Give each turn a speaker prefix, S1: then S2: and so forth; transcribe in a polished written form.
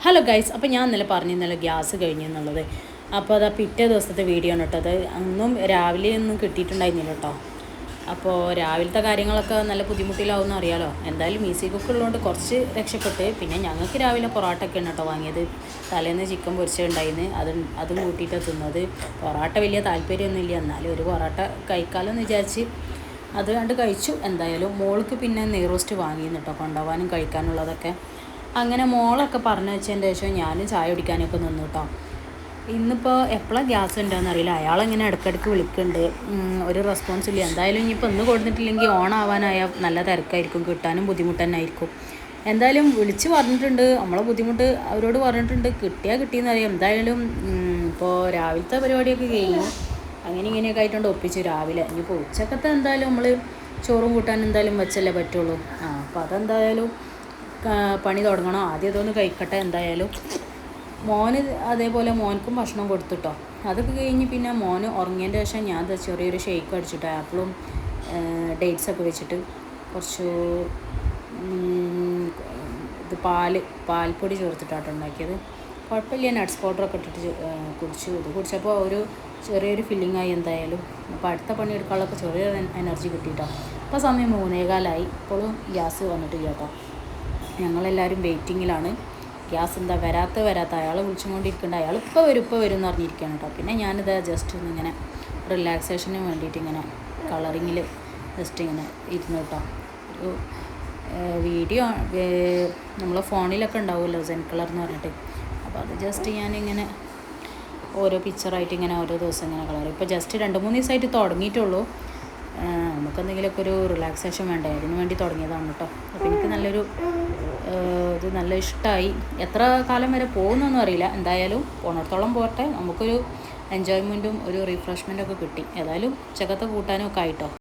S1: Hello guys, അപ്പോൾ ഞാൻ ഇന്നലെ പറഞ്ഞിരുന്നല്ലോ ഗ്യാസ് കഴിഞ്ഞു എന്നുള്ളത്. അപ്പോൾ അതാ പിറ്റേ ദിവസത്തെ വീഡിയോ ആണ് കേട്ടോ. അത് അന്നും രാവിലെ ഒന്നും കിട്ടിയിട്ടുണ്ടായിരുന്നില്ല കേട്ടോ. അപ്പോൾ രാവിലത്തെ കാര്യങ്ങളൊക്കെ നല്ല ബുദ്ധിമുട്ടിലാവുമെന്ന് അറിയാലോ. എന്തായാലും ഈസി കുക്ക് ഉള്ളതുകൊണ്ട് കുറച്ച് രക്ഷപ്പെട്ട്. പിന്നെ ഞങ്ങൾക്ക് രാവിലെ പൊറോട്ട ഒക്കെ ആണ് കേട്ടോ വാങ്ങിയത്. തലേന്ന് ചിക്കൻ പൊരിച്ചിട്ടുണ്ടായിരുന്നു, അതും കൂട്ടിയിട്ടാണ് തിന്നത്. പൊറോട്ട വലിയ താല്പര്യമൊന്നുമില്ല, എന്നാലും ഒരു പൊറോട്ട കഴിക്കാമെന്ന് വിചാരിച്ച് അത് കണ്ട് കഴിച്ചു. എന്തായാലും മോൾക്ക് പിന്നെ നെയ്റോസ്റ്റ് വാങ്ങിയിരുന്നു കേട്ടോ, കൊണ്ടുപോകാനും കഴിക്കാനുള്ളതൊക്കെ. അങ്ങനെ മോളൊക്കെ പറഞ്ഞു വെച്ചതിൻ്റെ ശേഷം ഞാൻ ചായ കുടിക്കാനൊക്കെ നിന്നു കേട്ടോ. ഇന്നിപ്പോൾ എപ്പോഴാണ് ഗ്യാസ് ഉണ്ടോയെന്ന് അറിയില്ല. അയാളിങ്ങനെ ഇടയ്ക്കിടയ്ക്ക് വിളിക്കുന്നുണ്ട്, ഒരു റെസ്പോൺസ് ഇല്ല. എന്തായാലും ഇനിയിപ്പോൾ ഇന്ന് കൊടുത്തിട്ടില്ലെങ്കിൽ ഓൺ ആവാനായാൽ നല്ല തിരക്കായിരിക്കും, കിട്ടാനും ബുദ്ധിമുട്ട് തന്നെ ആയിരിക്കും. എന്തായാലും വിളിച്ച് പറഞ്ഞിട്ടുണ്ട്, നമ്മളെ ബുദ്ധിമുട്ട് അവരോട് പറഞ്ഞിട്ടുണ്ട്. കിട്ടിയാൽ കിട്ടിയെന്ന് അറിയാം. എന്തായാലും ഇപ്പോൾ രാവിലത്തെ പരിപാടിയൊക്കെ കഴിഞ്ഞു. അങ്ങനെ ഇങ്ങനെയൊക്കെ ആയിട്ടുണ്ട് ഒപ്പിച്ച് രാവിലെ. ഇനിയിപ്പോൾ ഉച്ചക്കത്തെ എന്തായാലും നമ്മൾ ചോറും കൂട്ടാൻ എന്തായാലും വെച്ചല്ലേ പറ്റുള്ളൂ. അപ്പോൾ അതെന്തായാലും പണി തുടങ്ങണം. ആദ്യം ഇതൊന്ന് കഴിക്കട്ടെ. എന്തായാലും മോന് അതേപോലെ മോനക്കും ഭക്ഷണം കൊടുത്തിട്ടോ. അതൊക്കെ കഴിഞ്ഞ് പിന്നെ മോന് ഉറങ്ങിയതിൻ്റെ ശേഷം ഞാൻ ചെറിയൊരു ഷേക്ക് അടിച്ചിട്ട് ആപ്പിളും ഡേറ്റ്സൊക്കെ വെച്ചിട്ട് കുറച്ച് ഇത് പാൽപ്പൊടി ചേർത്തിട്ടാട്ടോ ഉണ്ടാക്കിയത്. കുഴപ്പമില്ല, നട്ട്സ് പൗഡറൊക്കെ ഇട്ടിട്ട് കുടിച്ചു. ഇത് കുടിച്ചപ്പോൾ ഒരു ചെറിയൊരു ഫില്ലിങ്ങായി എന്തായാലും. അപ്പോൾ അടുത്ത പണി എടുക്കാനുള്ളപ്പോൾ ചെറിയൊരു എനർജി കിട്ടിയിട്ടോ. ഇപ്പോൾ സമയം 3:15. ഇപ്പോഴും ഗ്യാസ് വന്നിട്ടില്ല കേട്ടോ. ഞങ്ങളെല്ലാവരും വെയിറ്റിങ്ങിലാണ്. ഗ്യാസ് എന്താ വരാത്ത അയാൾ വിളിച്ചുകൊണ്ടിരിക്കുന്നുണ്ട്. അയാൾ ഇപ്പോൾ വരും എന്ന് പറഞ്ഞിരിക്കുകയാണ് കേട്ടോ. പിന്നെ ഞാനിത് ജസ്റ്റ് ഒന്നിങ്ങനെ റിലാക്സേഷന് വേണ്ടിയിട്ട് ഇങ്ങനെ കളറിങ്ങിൽ ജസ്റ്റ് ഇങ്ങനെ ഇരുന്നു കേട്ടോ. ഒരു വീഡിയോ നമ്മളെ ഫോണിലൊക്കെ ഉണ്ടാവുമല്ലോ സെൻ കളർ എന്ന് പറഞ്ഞിട്ട്. അപ്പോൾ അത് ജസ്റ്റ് ഞാനിങ്ങനെ ഓരോ പിക്ചറായിട്ട് ഇങ്ങനെ ഓരോ ദിവസം ഇങ്ങനെ കളർ. ഇപ്പോൾ ജസ്റ്റ് 2-3 ദിവസമായിട്ട് തുടങ്ങിയിട്ടുള്ളൂ. നമുക്കെന്തെങ്കിലുമൊക്കെ ഒരു റിലാക്സേഷൻ വേണ്ടേ, അതിന് വേണ്ടി തുടങ്ങിയതാണ് കേട്ടോ. അപ്പോൾ എനിക്ക് ഇത് നല്ല ഇഷ്ടമായി. എത്ര കാലം വരെ പോകുന്നൊന്നും അറിയില്ല. എന്തായാലും പോണത്തോളം പോട്ടെ. നമുക്കൊരു എൻജോയ്മെൻറ്റും ഒരു റിഫ്രഷ്മെൻറ്റൊക്കെ കിട്ടി. ഏതായാലും ഉച്ചക്കത്തെ കൂട്ടാനും ഒക്കെ ആയിട്ടോ.